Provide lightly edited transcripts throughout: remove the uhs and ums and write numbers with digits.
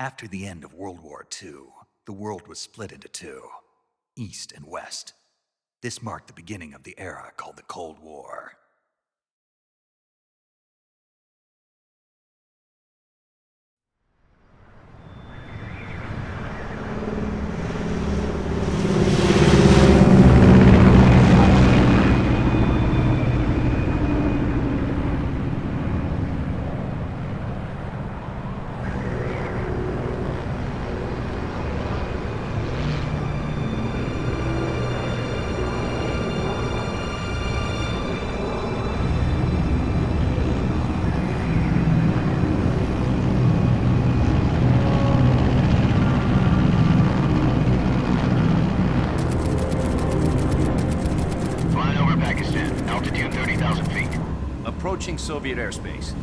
After the end of World War II, the world was split into two, East and West. This marked the beginning of the era called the Cold War. Approaching Soviet airspace.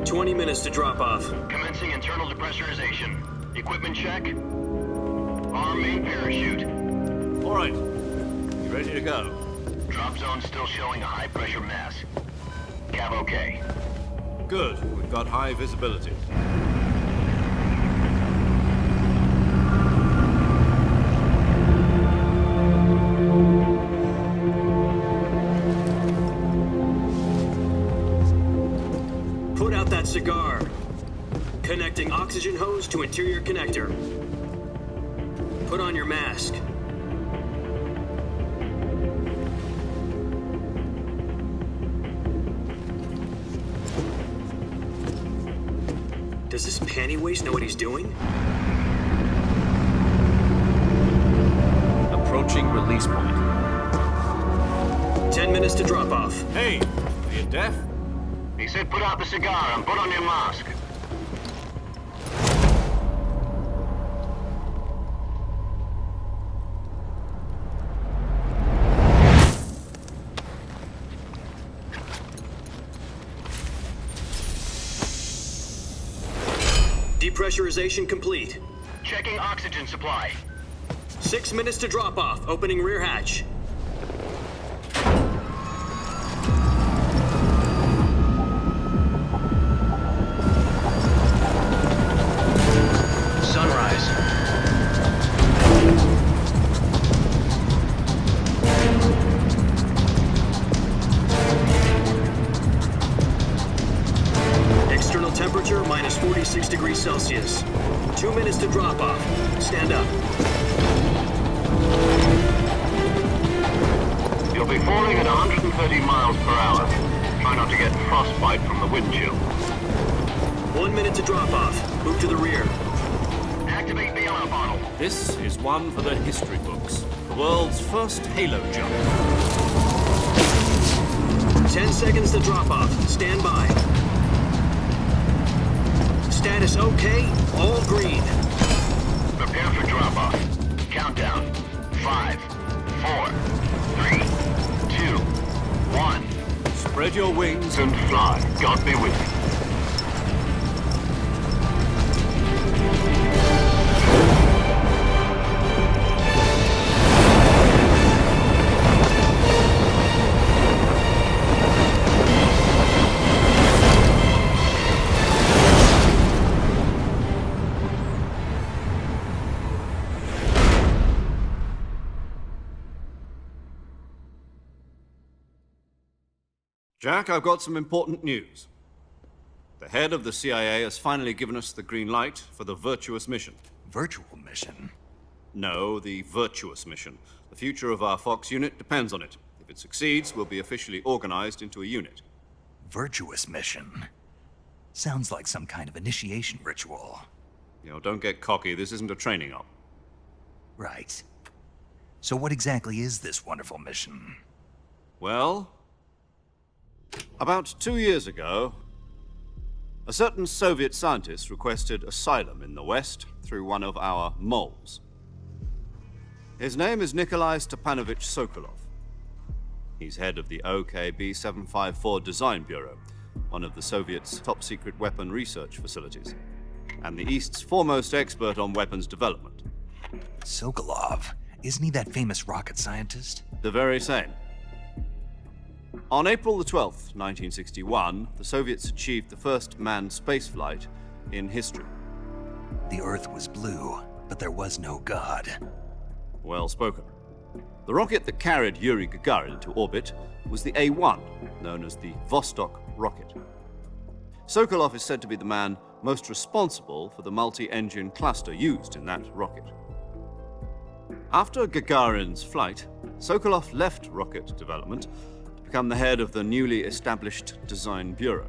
20 minutes to drop off. Commencing internal depressurization. Equipment check. Arm main parachute. All right. You ready to go? Drop zone still showing a high pressure mass. Cav okay. Good. We've got high visibility. Put out that cigar. Connecting oxygen hose to interior connector. Put on your mask. Does this panty waste know what he's doing? Approaching release point. 10 minutes to drop off. Hey, are you deaf? He said put out the cigar and put on your mask. Depressurization complete. Checking oxygen supply. 6 minutes to drop off. Opening rear hatch. Sunrise. External temperature minus 46 degrees Celsius. 2 minutes to drop off. Stand up. You'll be falling at 130 miles per hour. Try not to get frostbite from the wind chill. 1 minute to drop off. Move to the rear. Activate bailout bottle. This is one for the history books. The world's first halo jump. 10 seconds to drop off. Stand by. Status okay. All green. Prepare for drop off. Countdown. 5, 4, 3, 2, 1. Spread your wings And fly. God be with you. Jack, I've got some important news. The head of the CIA has finally given us the green light for the virtuous mission. Virtual mission? No, the virtuous mission. The future of our Fox unit depends on it. If it succeeds, we'll be officially organized into a unit. Virtuous mission? Sounds like some kind of initiation ritual. You know, don't get cocky. This isn't a training op. Right. So what exactly is this wonderful mission? Well, about 2 years ago, a certain Soviet scientist requested asylum in the West through one of our moles. His name is Nikolai Stepanovich Sokolov. He's head of the OKB 754 Design Bureau, one of the Soviets' top-secret weapon research facilities, and the East's foremost expert on weapons development. Sokolov? Isn't he that famous rocket scientist? The very same. On April the 12th, 1961, the Soviets achieved the first manned spaceflight in history. The Earth was blue, but there was no God. Well spoken. The rocket that carried Yuri Gagarin into orbit was the A-1, known as the Vostok rocket. Sokolov is said to be the man most responsible for the multi-engine cluster used in that rocket. After Gagarin's flight, Sokolov left rocket development to become the head of the newly established Design Bureau.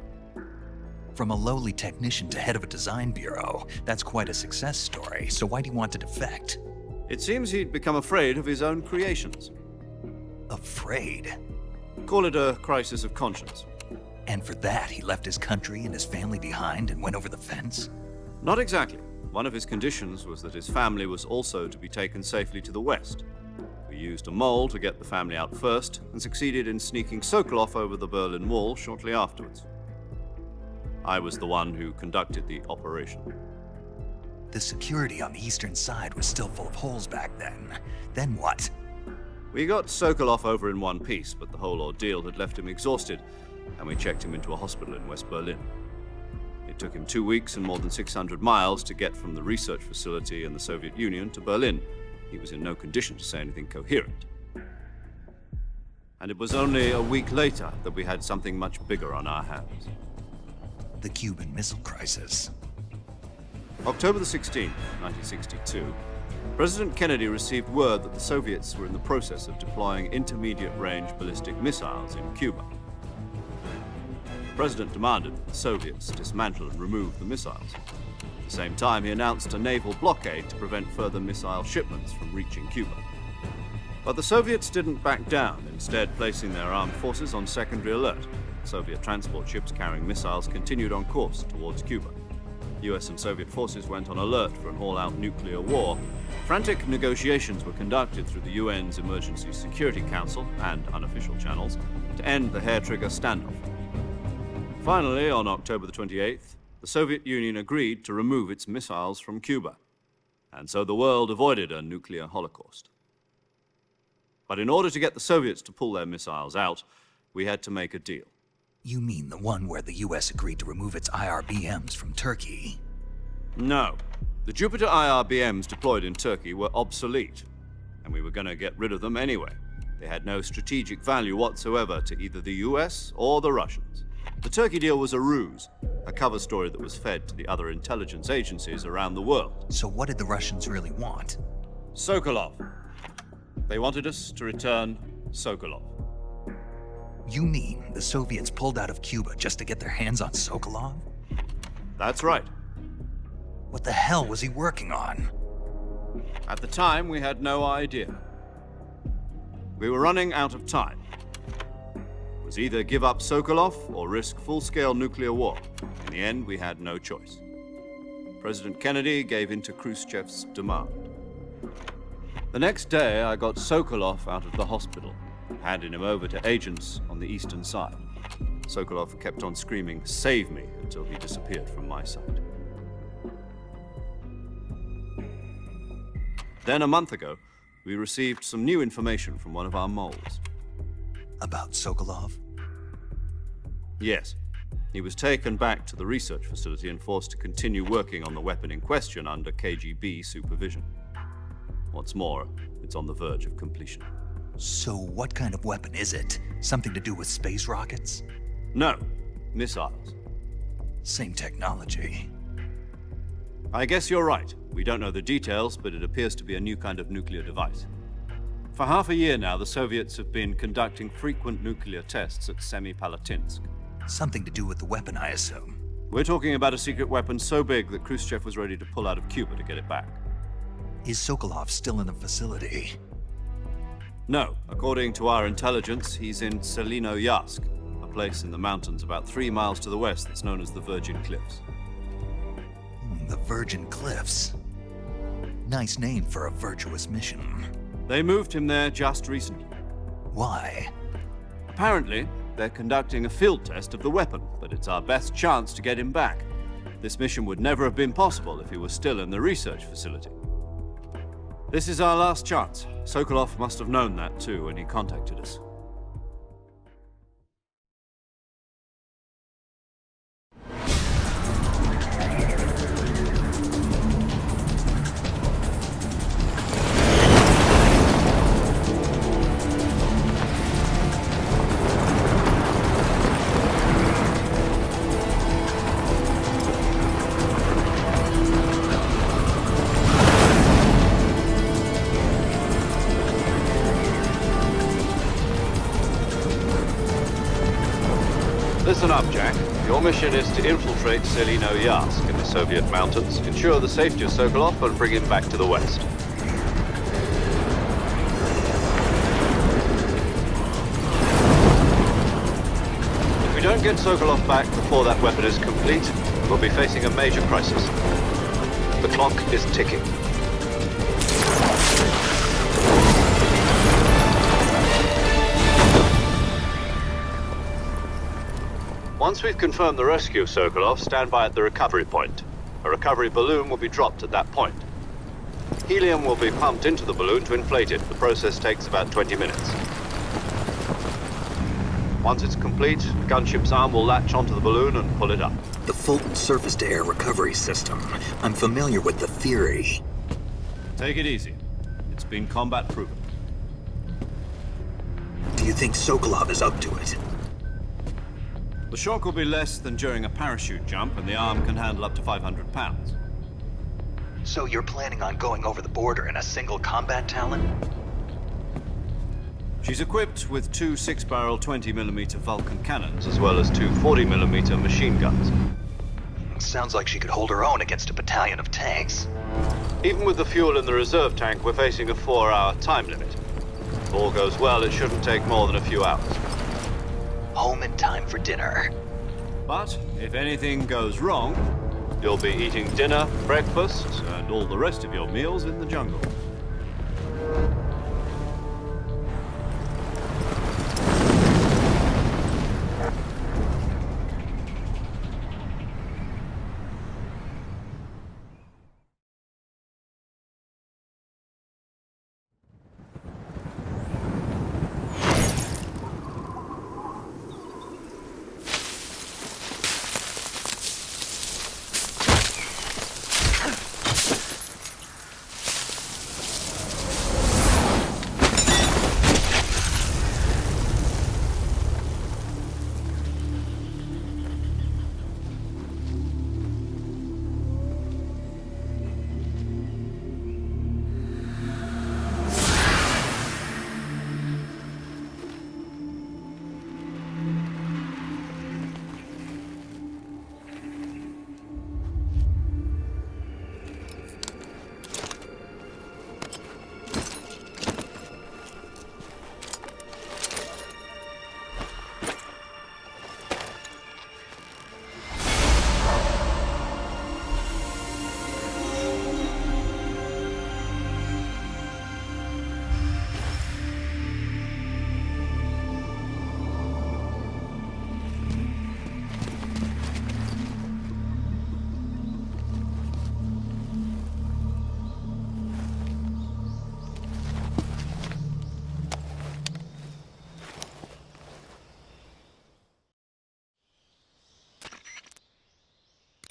From a lowly technician to head of a design bureau, that's quite a success story, so why do you want to defect? It seems he'd become afraid of his own creations. Afraid? Call it a crisis of conscience. And for that, he left his country and his family behind and went over the fence? Not exactly. One of his conditions was that his family was also to be taken safely to the west. We used a mole to get the family out first and succeeded in sneaking Sokolov over the Berlin Wall shortly afterwards. I was the one who conducted the operation. The security on the eastern side was still full of holes back then. Then what? We got Sokolov over in one piece, but the whole ordeal had left him exhausted, and we checked him into a hospital in West Berlin. It took him 2 weeks and more than 600 miles to get from the research facility in the Soviet Union to Berlin. He was in no condition to say anything coherent. And it was only a week later that we had something much bigger on our hands. The Cuban Missile Crisis. October the 16th, 1962, President Kennedy received word that the Soviets were in the process of deploying intermediate-range ballistic missiles in Cuba. The President demanded that the Soviets dismantle and remove the missiles. At the same time, he announced a naval blockade to prevent further missile shipments from reaching Cuba. But the Soviets didn't back down, instead placing their armed forces on secondary alert. Soviet transport ships carrying missiles continued on course towards Cuba. US and Soviet forces went on alert for an all-out nuclear war. Frantic negotiations were conducted through the UN's Emergency Security Council and unofficial channels to end the hair-trigger standoff. Finally, on October the 28th, the Soviet Union agreed to remove its missiles from Cuba, and so the world avoided a nuclear holocaust. But in order to get the Soviets to pull their missiles out, we had to make a deal. You mean the one where the US agreed to remove its IRBMs from Turkey? No. The Jupiter IRBMs deployed in Turkey were obsolete, and we were going to get rid of them anyway. They had no strategic value whatsoever to either the US or the Russians. The Turkey deal was a ruse, a cover story that was fed to the other intelligence agencies around the world. So what did the Russians really want? Sokolov. They wanted us to return Sokolov. You mean the Soviets pulled out of Cuba just to get their hands on Sokolov? That's right. What the hell was he working on? At the time, we had no idea. We were running out of time. It was either give up Sokolov or risk full-scale nuclear war. In the end, we had no choice. President Kennedy gave in to Khrushchev's demand. The next day, I got Sokolov out of the hospital, handing him over to agents on the eastern side. Sokolov kept on screaming, "Save me," until he disappeared from my sight. Then a month ago, we received some new information from one of our moles. About Sokolov? Yes. He was taken back to the research facility and forced to continue working on the weapon in question under KGB supervision. What's more, it's on the verge of completion. So what kind of weapon is it? Something to do with space rockets? No, missiles. Same technology. I guess you're right. We don't know the details, but it appears to be a new kind of nuclear device. For half a year now, the Soviets have been conducting frequent nuclear tests at Semipalatinsk. Something to do with the weapon, I assume. We're talking about a secret weapon so big that Khrushchev was ready to pull out of Cuba to get it back. Is Sokolov still in the facility? No. According to our intelligence, he's in Selinoyarsk, a place in the mountains about 3 miles to the west that's known as the Virgin Cliffs. The Virgin Cliffs. Nice name for a virtuous mission. They moved him there just recently. Why? Apparently, they're conducting a field test of the weapon, but it's our best chance to get him back. This mission would never have been possible if he was still in the research facility. This is our last chance. Sokolov must have known that too when he contacted us. up, Jack. Your mission is to infiltrate Selino Yask in the Soviet mountains, ensure the safety of Sokolov, and bring him back to the West. If we don't get Sokolov back before that weapon is complete, we'll be facing a major crisis. The clock is ticking. Once we've confirmed the rescue of Sokolov, stand by at the recovery point. A recovery balloon will be dropped at that point. Helium will be pumped into the balloon to inflate it. The process takes about 20 minutes. Once it's complete, the gunship's arm will latch onto the balloon and pull it up. The Fulton surface-to-air recovery system. I'm familiar with the theory. Take it easy. It's been combat-proven. Do you think Sokolov is up to it? The shock will be less than during a parachute jump, and the arm can handle up to 500 pounds. So you're planning on going over the border in a single combat Talon? She's equipped with two 6-barrel 20mm Vulcan cannons, as well as two 40mm machine guns. Sounds like she could hold her own against a battalion of tanks. Even with the fuel in the reserve tank, we're facing a 4-hour time limit. If all goes well, it shouldn't take more than a few hours. Home in time for dinner. But if anything goes wrong, you'll be eating dinner, breakfast, and all the rest of your meals in the jungle.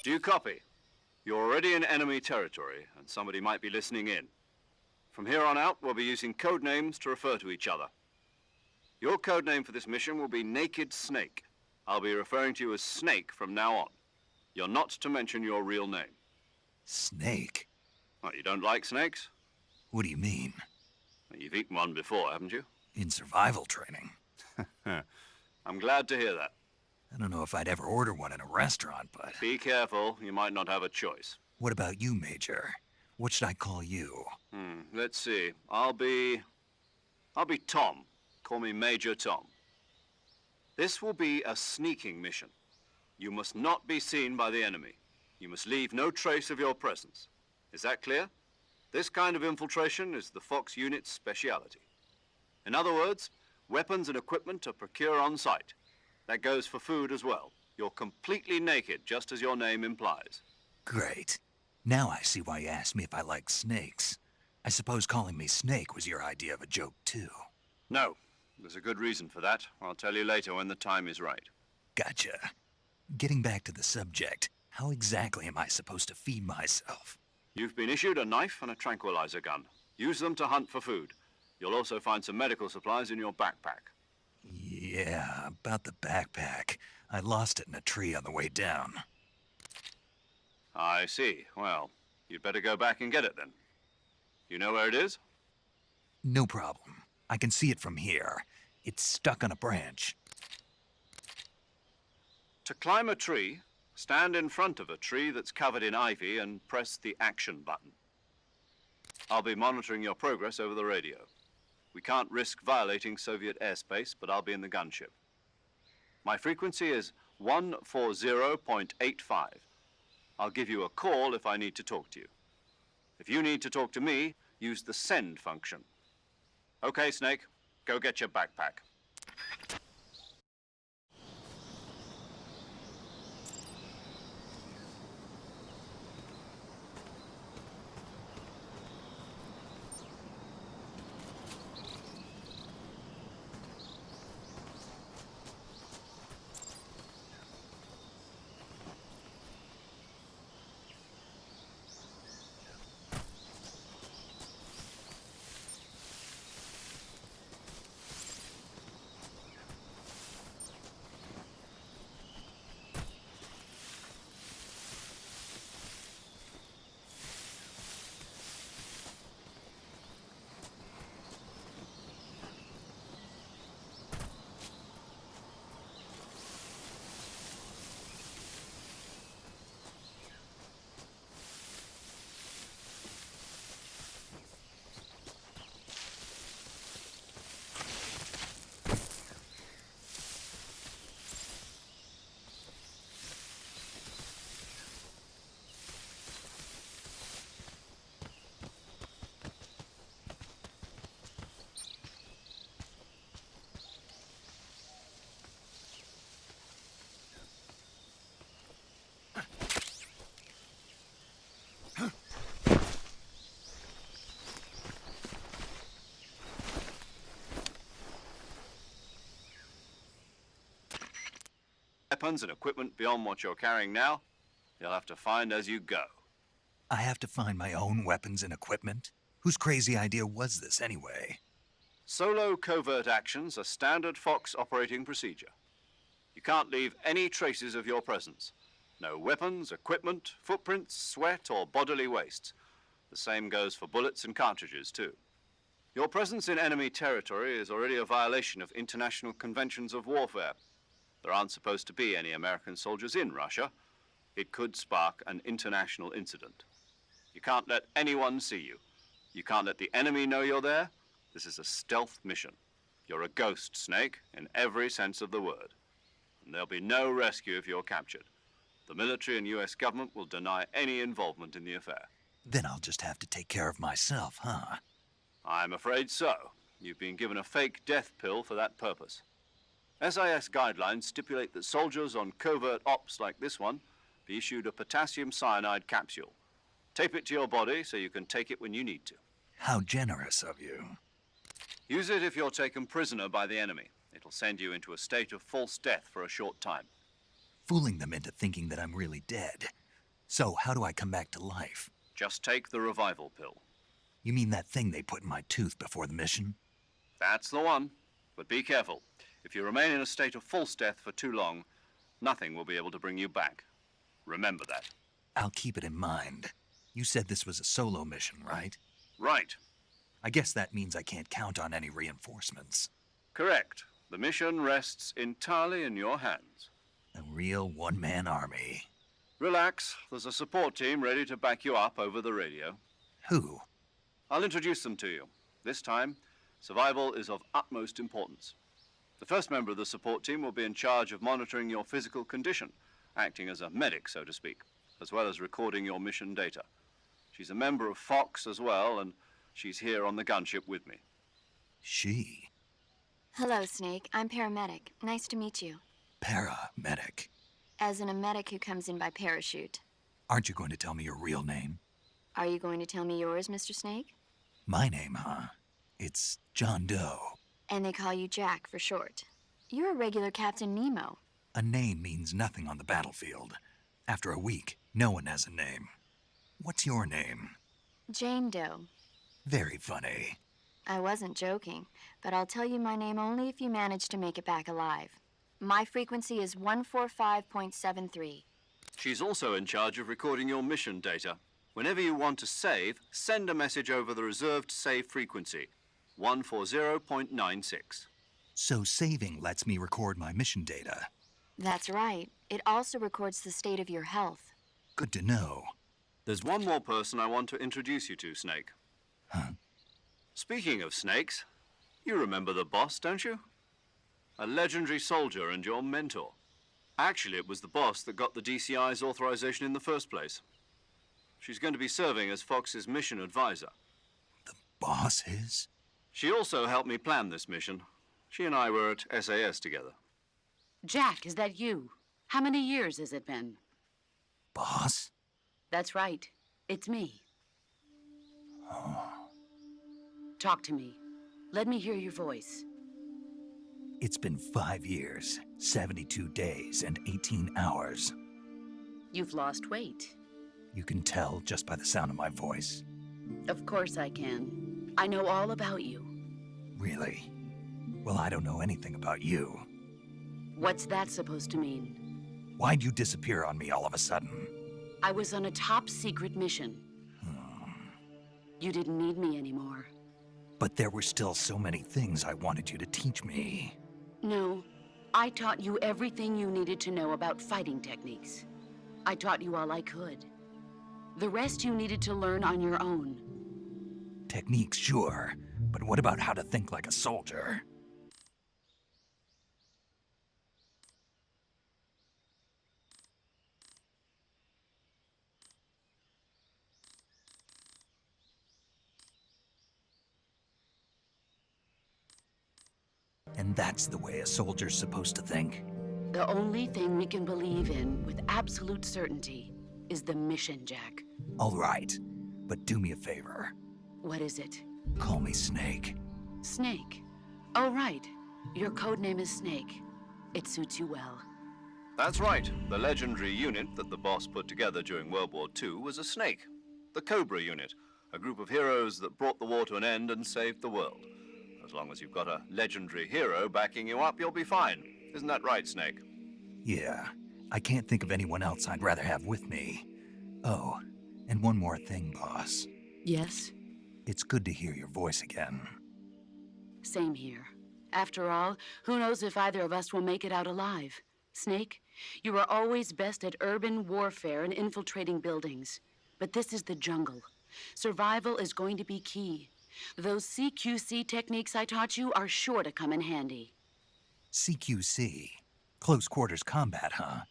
Do you copy? You're already in enemy territory, and somebody might be listening in. From here on out, we'll be using code names to refer to each other. Your code name for this mission will be Naked Snake. I'll be referring to you as Snake from now on. You're not to mention your real name. Snake? What, you don't like snakes? What do you mean? Well, you've eaten one before, haven't you? In survival training. I'm glad to hear that. I don't know if I'd ever order one in a restaurant, but... Be careful, you might not have a choice. What about you, Major? What should I call you? Let's see. I'll be Tom. Call me Major Tom. This will be a sneaking mission. You must not be seen by the enemy. You must leave no trace of your presence. Is that clear? This kind of infiltration is the Fox unit's speciality. In other words, weapons and equipment are procured on site. That goes for food as well. You're completely naked, just as your name implies. Great. Now I see why you asked me if I like snakes. I suppose calling me Snake was your idea of a joke, too. No. There's a good reason for that. I'll tell you later when the time is right. Gotcha. Getting back to the subject, how exactly am I supposed to feed myself? You've been issued a knife and a tranquilizer gun. Use them to hunt for food. You'll also find some medical supplies in your backpack. Yeah, about the backpack. I lost it in a tree on the way down. I see. Well, you'd better go back and get it then. You know where it is? No problem. I can see it from here. It's stuck on a branch. To climb a tree, stand in front of a tree that's covered in ivy and press the action button. I'll be monitoring your progress over the radio. We can't risk violating Soviet airspace, but I'll be in the gunship. My frequency is 140.85. I'll give you a call if I need to talk to you. If you need to talk to me, use the send function. Okay, Snake, go get your backpack. Weapons and equipment beyond what you're carrying now, you'll have to find as you go. I have to find my own weapons and equipment? Whose crazy idea was this anyway? Solo covert actions are standard Fox operating procedure. You can't leave any traces of your presence. No weapons, equipment, footprints, sweat, or bodily wastes. The same goes for bullets and cartridges, too. Your presence in enemy territory is already a violation of international conventions of warfare. There aren't supposed to be any American soldiers in Russia. It could spark an international incident. You can't let anyone see you. You can't let the enemy know you're there. This is a stealth mission. You're a ghost, Snake, in every sense of the word. And there'll be no rescue if you're captured. The military and US government will deny any involvement in the affair. Then I'll just have to take care of myself, huh? I'm afraid so. You've been given a fake death pill for that purpose. SIS guidelines stipulate that soldiers on covert ops like this one be issued a potassium cyanide capsule. Tape it to your body so you can take it when you need to. How generous of you. Use it if you're taken prisoner by the enemy. It'll send you into a state of false death for a short time. Fooling them into thinking that I'm really dead. So how do I come back to life? Just take the revival pill. You mean that thing they put in my tooth before the mission? That's the one. But be careful. If you remain in a state of false death for too long, nothing will be able to bring you back. Remember that. I'll keep it in mind. You said this was a solo mission, right? Right. I guess that means I can't count on any reinforcements. Correct. The mission rests entirely in your hands. A real one-man army. Relax. There's a support team ready to back you up over the radio. Who? I'll introduce them to you. This time, survival is of utmost importance. The first member of the support team will be in charge of monitoring your physical condition, acting as a medic, so to speak, as well as recording your mission data. She's a member of Fox as well, and she's here on the gunship with me. She? Hello, Snake. I'm paramedic. Nice to meet you. Paramedic. As in a medic who comes in by parachute. Aren't you going to tell me your real name? Are you going to tell me yours, Mr. Snake? My name, huh? It's John Doe. And they call you Jack for short. You're a regular Captain Nemo. A name means nothing on the battlefield. After a week, no one has a name. What's your name? Jane Doe. Very funny. I wasn't joking, but I'll tell you my name only if you manage to make it back alive. My frequency is 145.73. She's also in charge of recording your mission data. Whenever you want to save, send a message over the reserved save frequency, 140.96. So saving lets me record my mission data. That's right. It also records the state of your health. Good to know. There's one more person I want to introduce you to, Snake. Huh? Speaking of snakes, you remember the boss, don't you? A legendary soldier and your mentor. Actually, it was the boss that got the DCI's authorization in the first place. She's going to be serving as Fox's mission advisor. The boss is? She also helped me plan this mission. She and I were at SAS together. Jack, is that you? How many years has it been? Boss? That's right. It's me. Oh. Talk to me. Let me hear your voice. It's been 5 years, 72 days, and 18 hours. You've lost weight. You can tell just by the sound of my voice. Of course I can. I know all about you. Really? Well, I don't know anything about you. What's that supposed to mean? Why'd you disappear on me all of a sudden? I was on a top-secret mission. You didn't need me anymore. But there were still so many things I wanted you to teach me. No, I taught you everything you needed to know about fighting techniques. I taught you all I could. The rest you needed to learn on your own. Techniques, sure. But what about how to think like a soldier? And that's the way a soldier's supposed to think? The only thing we can believe in with absolute certainty is the mission, Jack. All right, but do me a favor. What is it? Call me Snake. Snake. Oh, right. Your code name is Snake. It suits you well. That's right. The legendary unit that the boss put together during World War II was a snake. The Cobra unit, a group of heroes that brought the war to an end and saved the world. As long as you've got a legendary hero backing you up, you'll be fine. Isn't that right, Snake? Yeah, I can't think of anyone else I'd rather have with me. Oh, and one more thing, boss. Yes? It's good to hear your voice again. Same here. After all, who knows if either of us will make it out alive? Snake, you are always best at urban warfare and infiltrating buildings. But this is the jungle. Survival is going to be key. Those CQC techniques I taught you are sure to come in handy. CQC? Close quarters combat, huh?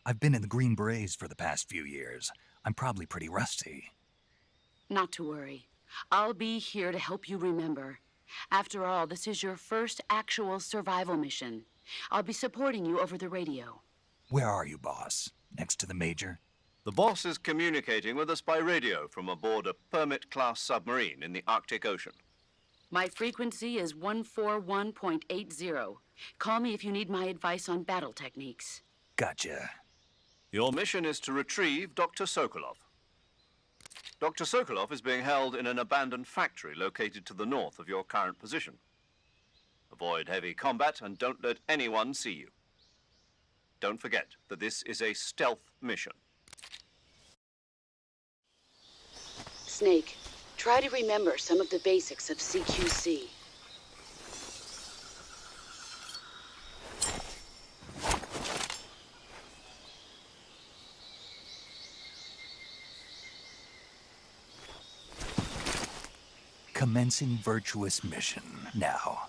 I've been in the Green Berets for the past few years. I'm probably pretty rusty. Not to worry. I'll be here to help you remember. After all, this is your first actual survival mission. I'll be supporting you over the radio. Where are you, boss? Next to the Major? The boss is communicating with us by radio from aboard a Permit-class submarine in the Arctic Ocean. My frequency is 141.80. Call me if you need my advice on battle techniques. Gotcha. Your mission is to retrieve Dr. Sokolov. Dr. Sokolov is being held in an abandoned factory located to the north of your current position. Avoid heavy combat and don't let anyone see you. Don't forget that this is a stealth mission. Snake, try to remember some of the basics of CQC. Commencing virtuous mission now.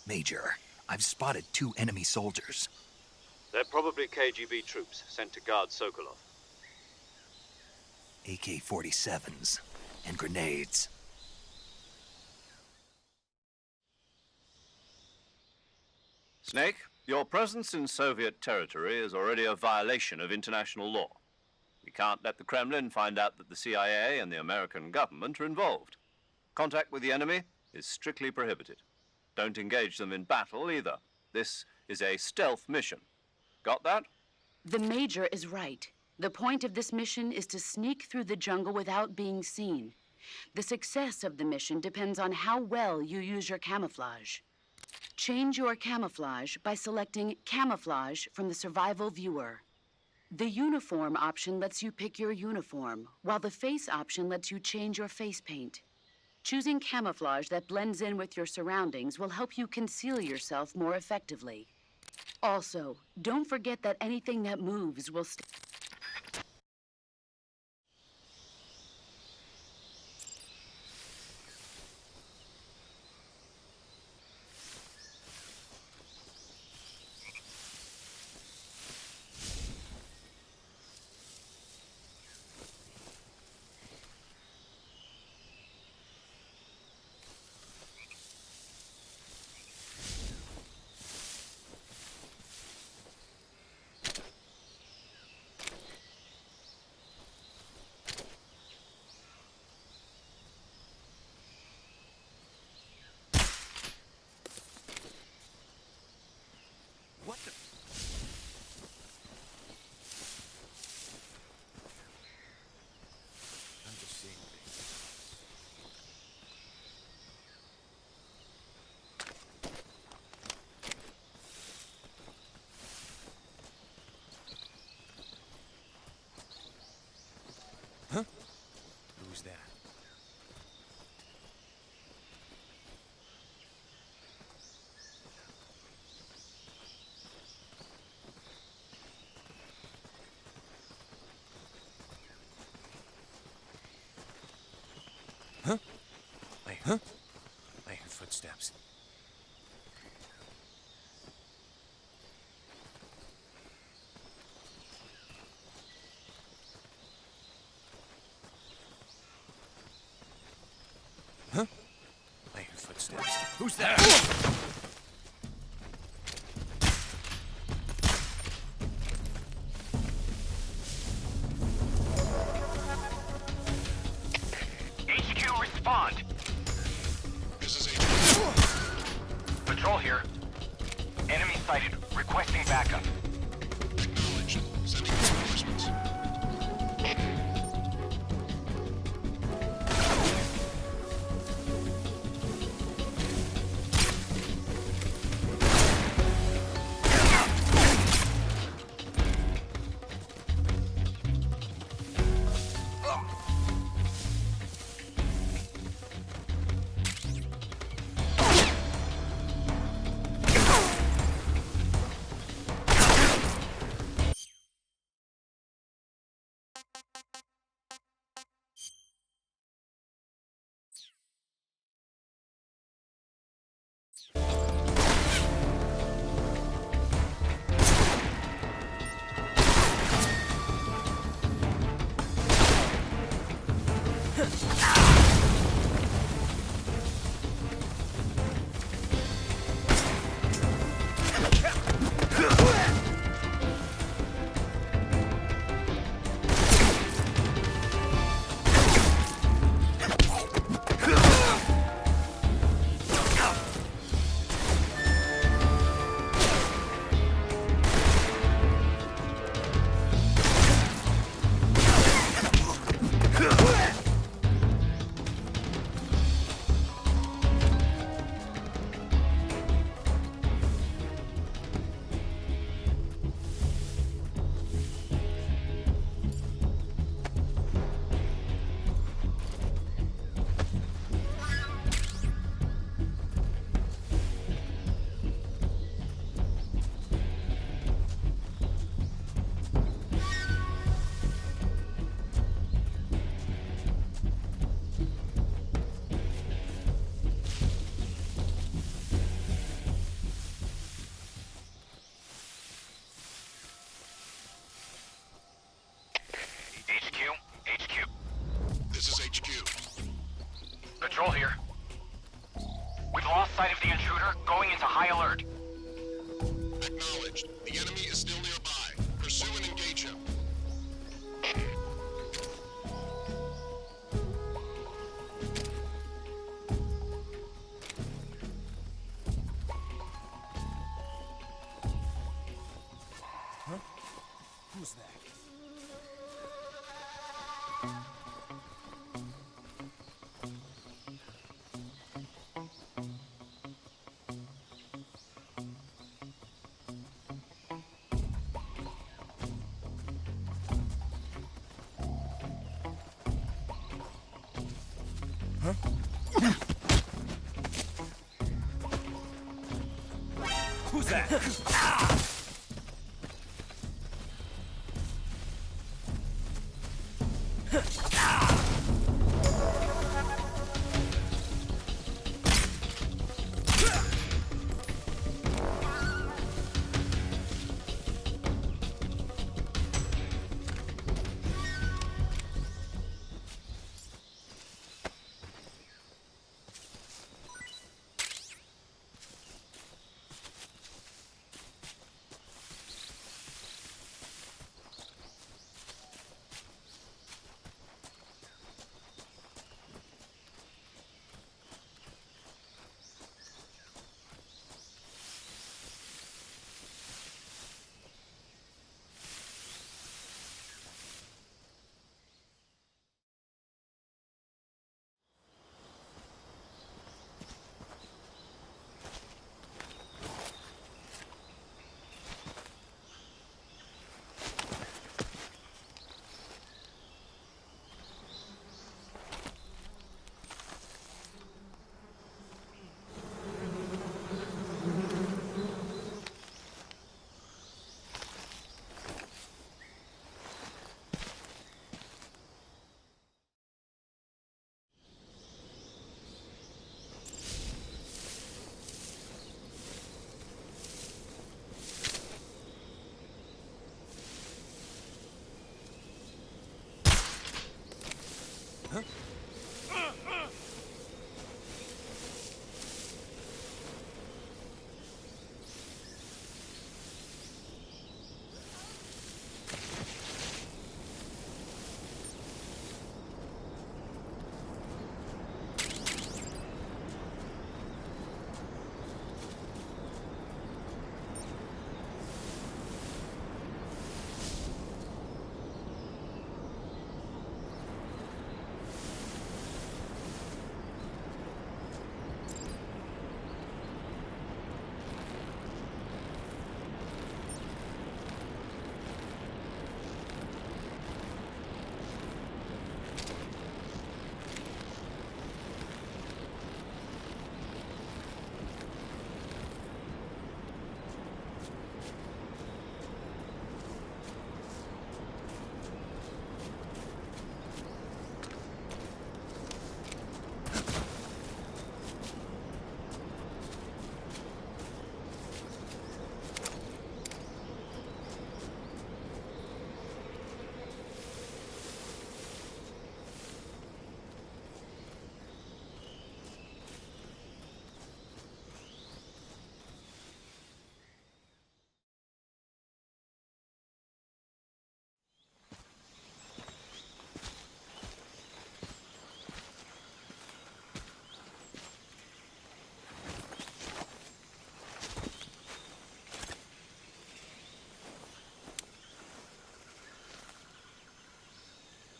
Major, I've spotted 2 enemy soldiers. They're probably KGB troops sent to guard Sokolov. AK-47s and grenades. Snake, your presence in Soviet territory is already a violation of international law. We can't let the Kremlin find out that the CIA and the American government are involved. Contact with the enemy is strictly prohibited. Don't engage them in battle either. This is a stealth mission. Got that? The Major is right. The point of this mission is to sneak through the jungle without being seen. The success of the mission depends on how well you use your camouflage. Change your camouflage by selecting Camouflage from the Survival Viewer. The Uniform option lets you pick your uniform, while the Face option lets you change your face paint. Choosing camouflage that blends in with your surroundings will help you conceal yourself more effectively. Also, don't forget that anything that moves will stay. What the... I'm just seeing things. Huh? Who's that? Huh? I hear footsteps. Huh? I hear footsteps. Who's that? HQ, respond. This is HQ. Patrol here. Enemy sighted. Requesting backup. Acknowledged. Sending reinforcements. Who's that? Who's that?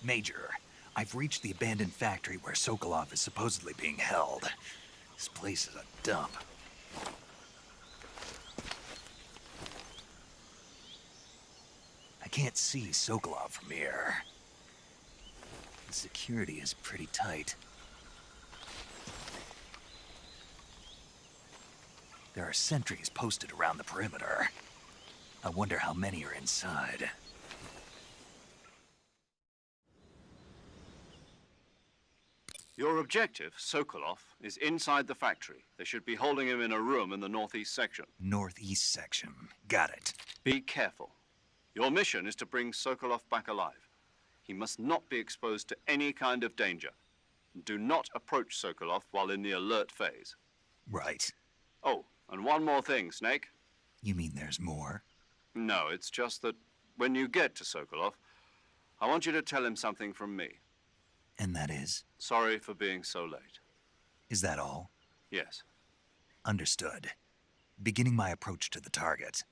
Major, I've reached the abandoned factory where Sokolov is supposedly being held. This place is a dump. I can't see Sokolov from here. The security is pretty tight. There are sentries posted around the perimeter. I wonder how many are inside. Your objective, Sokolov, is inside the factory. They should be holding him in a room in the northeast section. Northeast section. Got it. Be careful. Your mission is to bring Sokolov back alive. He must not be exposed to any kind of danger. Do not approach Sokolov while in the alert phase. Right. Oh, and one more thing, Snake. You mean there's more? No, it's just that when you get to Sokolov, I want you to tell him something from me. And that is? Sorry for being so late. Is that all? Yes. Understood. Beginning my approach to the target.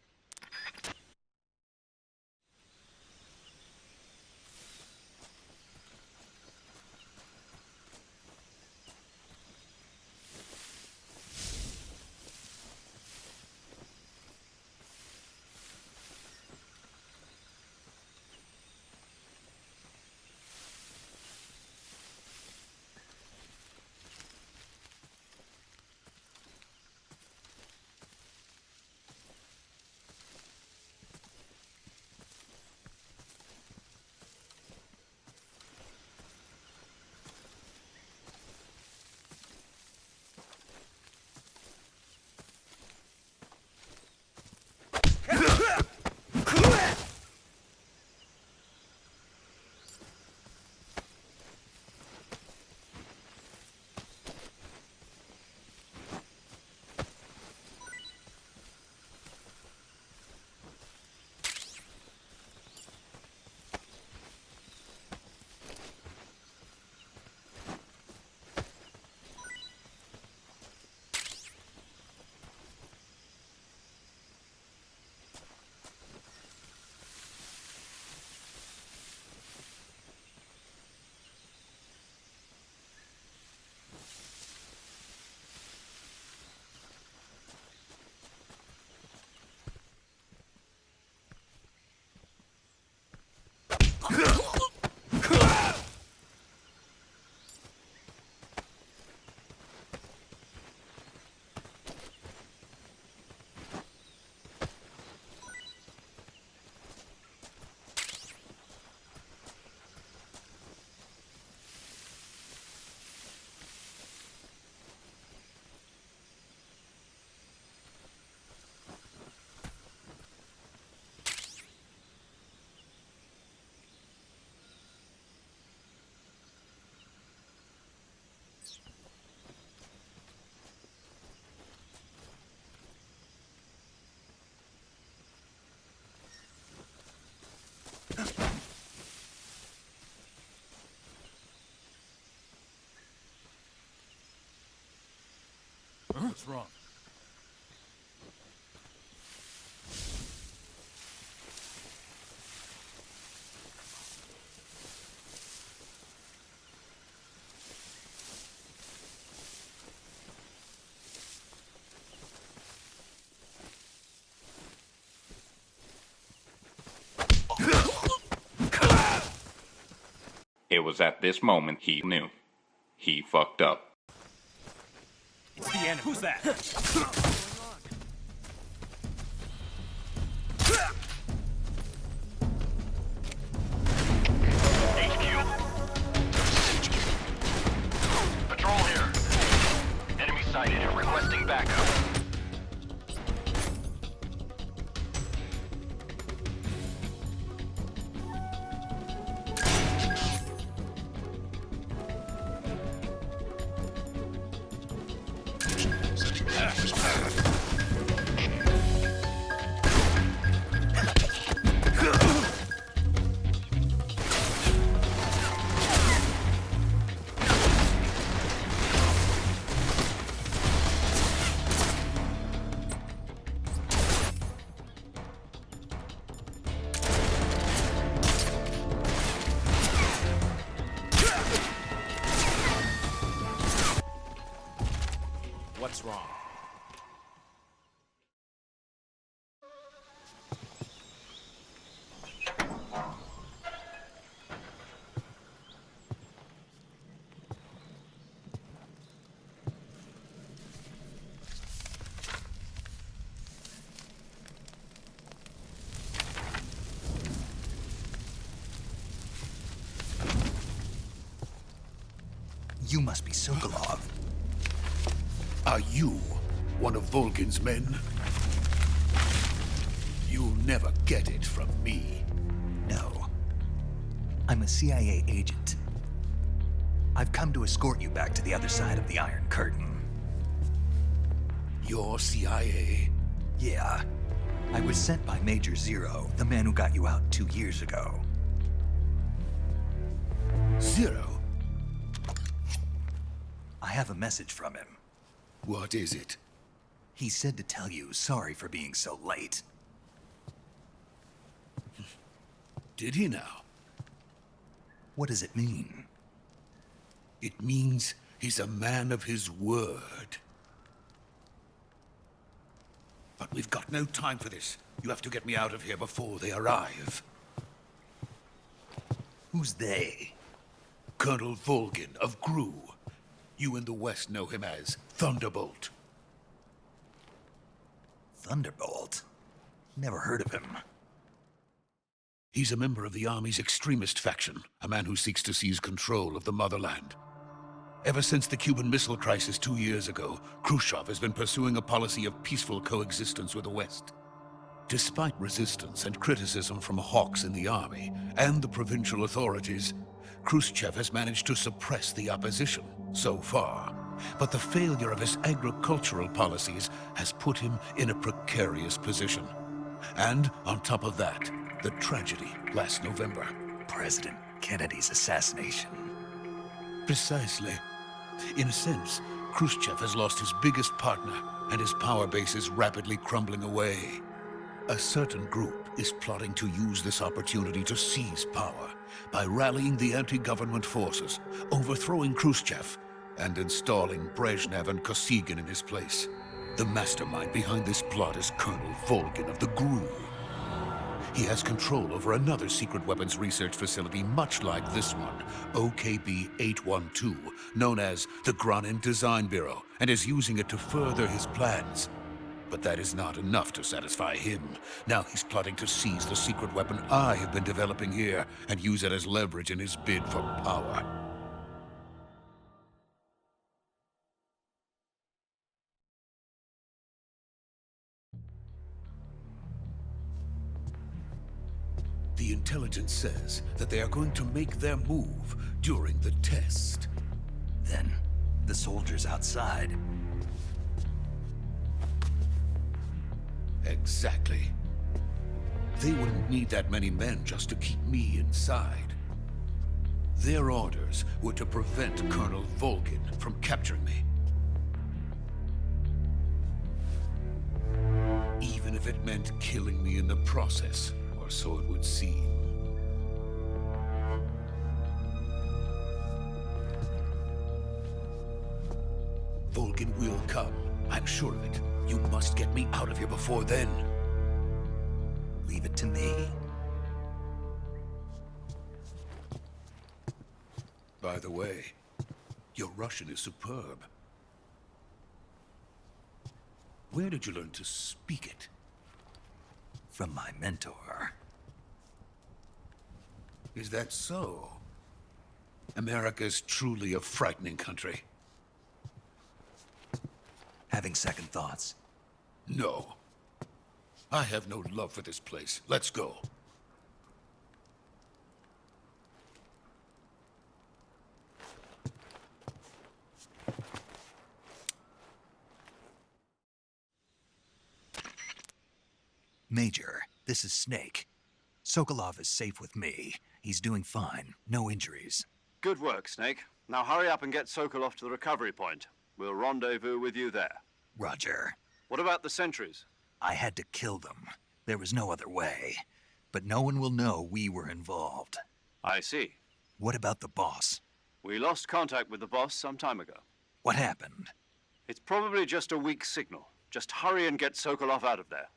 What's wrong? It was at this moment he knew. He fucked up. It's the enemy. Who's that? HQ. Patrol here. Enemy sighted and requesting backup. What's wrong? You must be Sokolov. Are you one of Volgin's men? You'll never get it from me. No. I'm a CIA agent. I've come to escort you back to the other side of the Iron Curtain. You're CIA? Yeah. I was sent by Major Zero, the man who got you out 2 years ago. Zero? I have a message from him. What is it? He said to tell you sorry for being so late. Did he now? What does it mean? It means he's a man of his word. But we've got no time for this. You have to get me out of here before they arrive. Who's they? Colonel Volgin of GRU. You in the West know him as Thunderbolt. Thunderbolt? Never heard of him. He's a member of the Army's extremist faction, a man who seeks to seize control of the motherland. Ever since the Cuban Missile Crisis 2 years ago, Khrushchev has been pursuing a policy of peaceful coexistence with the West. Despite resistance and criticism from hawks in the Army and the provincial authorities, Khrushchev has managed to suppress the opposition so far. But the failure of his agricultural policies has put him in a precarious position. And on top of that, the tragedy last November. President Kennedy's assassination. Precisely. In a sense, Khrushchev has lost his biggest partner, and his power base is rapidly crumbling away. A certain group is plotting to use this opportunity to seize power by rallying the anti-government forces, overthrowing Khrushchev, and installing Brezhnev and Kosygin in his place. The mastermind behind this plot is Colonel Volgin of the GRU. He has control over another secret weapons research facility much like this one, OKB-812, known as the Granin Design Bureau, and is using it to further his plans. But that is not enough to satisfy him. Now he's plotting to seize the secret weapon I have been developing here and use it as leverage in his bid for power. The intelligence says that they are going to make their move during the test. Then, the soldiers outside. Exactly. They wouldn't need that many men just to keep me inside. Their orders were to prevent Colonel Volgin from capturing me. Even if it meant killing me in the process, or so it would seem. Volgin will come. I'm sure of it. You must get me out of here before then. Leave it to me. By the way, your Russian is superb. Where did you learn to speak it? From my mentor. Is that so? America's truly a frightening country. Having second thoughts? No. I have no love for this place. Let's go. Major, this is Snake. Sokolov is safe with me. He's doing fine. No injuries. Good work, Snake. Now hurry up and get Sokolov to the recovery point. We'll rendezvous with you there. Roger. What about the sentries? I had to kill them. There was no other way. But no one will know we were involved. I see. What about the boss? We lost contact with the boss some time ago. What happened? It's probably just a weak signal. Just hurry and get Sokolov out of there.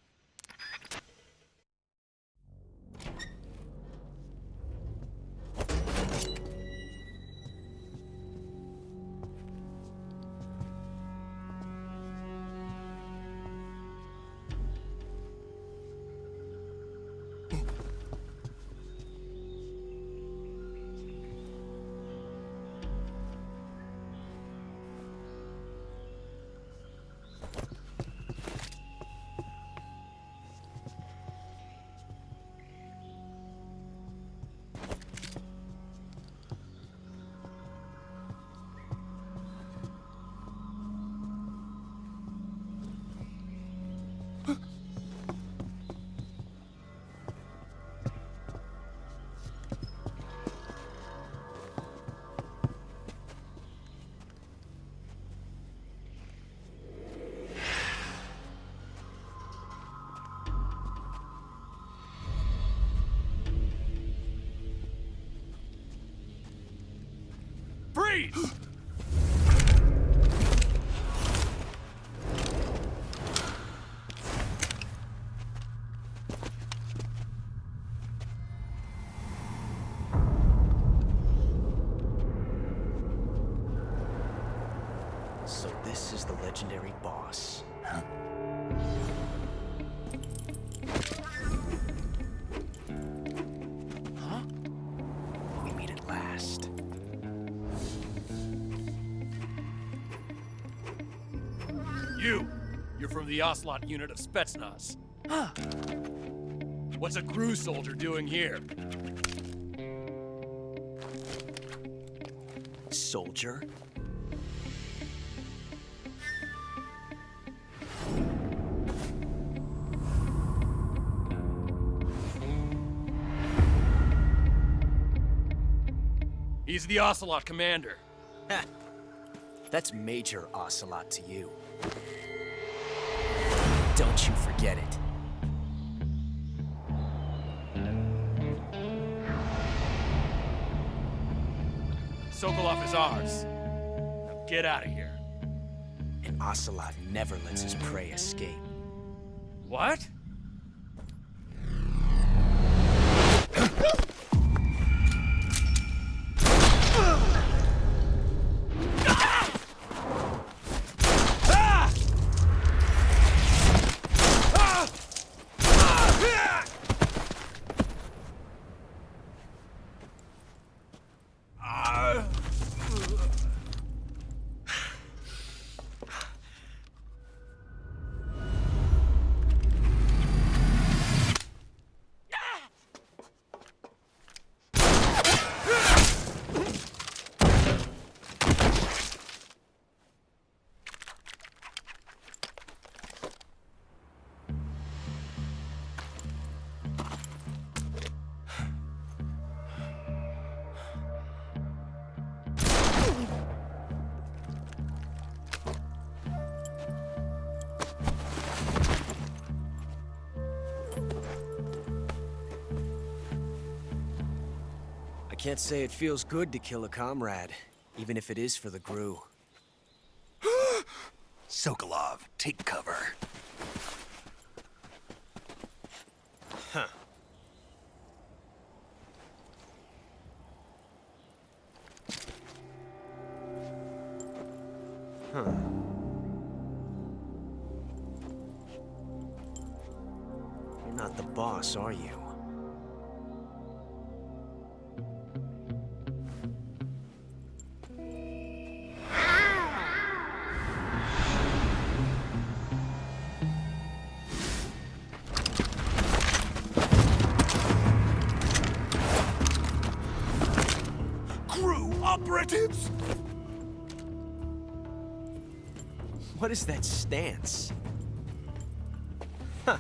Freeze! So this is the legendary boss. Huh? Huh? We meet at last. You're from the Ocelot unit of Spetsnaz. Huh. What's a crew soldier doing here? Soldier? He's the Ocelot commander. Ha! That's Major Ocelot to you. Don't you forget it. Sokolov is ours. Now get out of here. And Ocelot never lets his prey escape. What? can't say it feels good to kill a comrade, even if it is for the GRU. Sokolov, take cover. Huh. Huh. You're not the boss, are you? Operatives! What is that stance? Huh.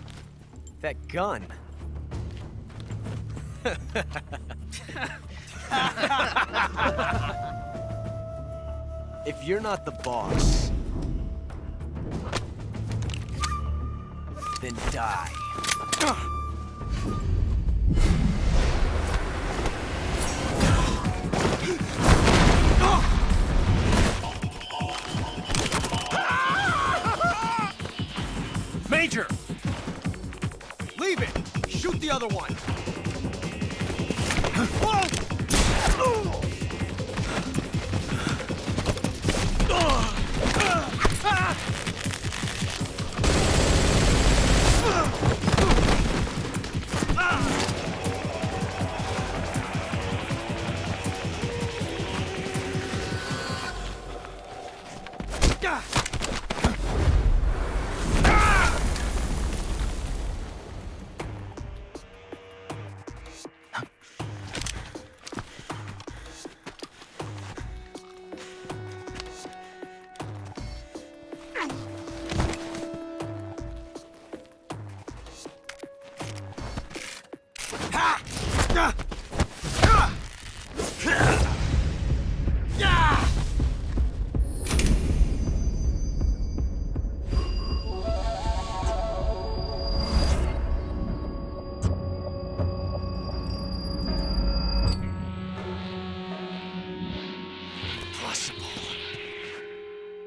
That gun. If you're not the boss, then die. Major! Leave it! Shoot the other one!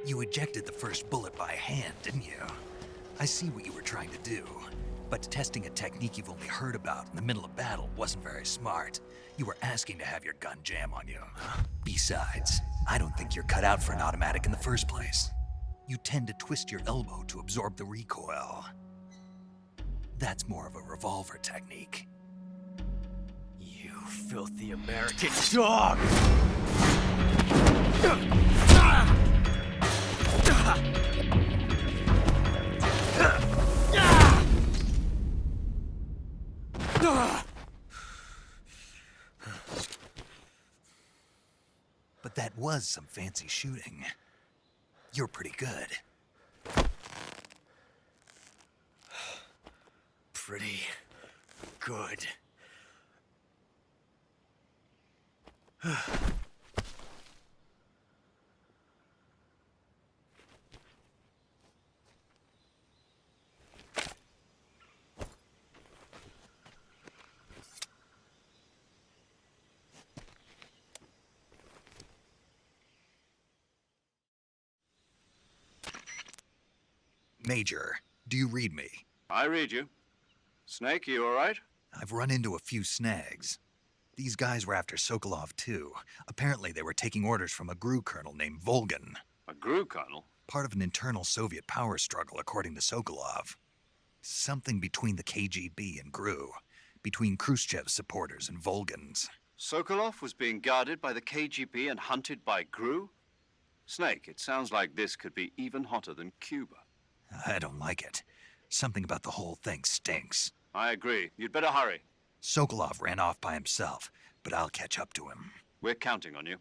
You ejected the first bullet by hand, didn't you? I see what you were trying to do. But testing a technique you've only heard about in the middle of battle wasn't very smart. You were asking to have your gun jam on you. Besides, I don't think you're cut out for an automatic in the first place. You tend to twist your elbow to absorb the recoil. That's more of a revolver technique. You filthy American dog! But that was some fancy shooting. You're pretty good. Pretty good. Major, do you read me? I read you. Snake, you all right? I've run into a few snags. These guys were after Sokolov too. Apparently they were taking orders from a GRU colonel named Volgan. A GRU colonel? Part of an internal Soviet power struggle, according to Sokolov. Something between the KGB and GRU. Between Khrushchev's supporters and Volgan's. Sokolov was being guarded by the KGB and hunted by GRU? Snake, it sounds like this could be even hotter than Cuba. I don't like it. Something about the whole thing stinks. I agree. You'd better hurry. Sokolov ran off by himself, but I'll catch up to him. We're counting on you.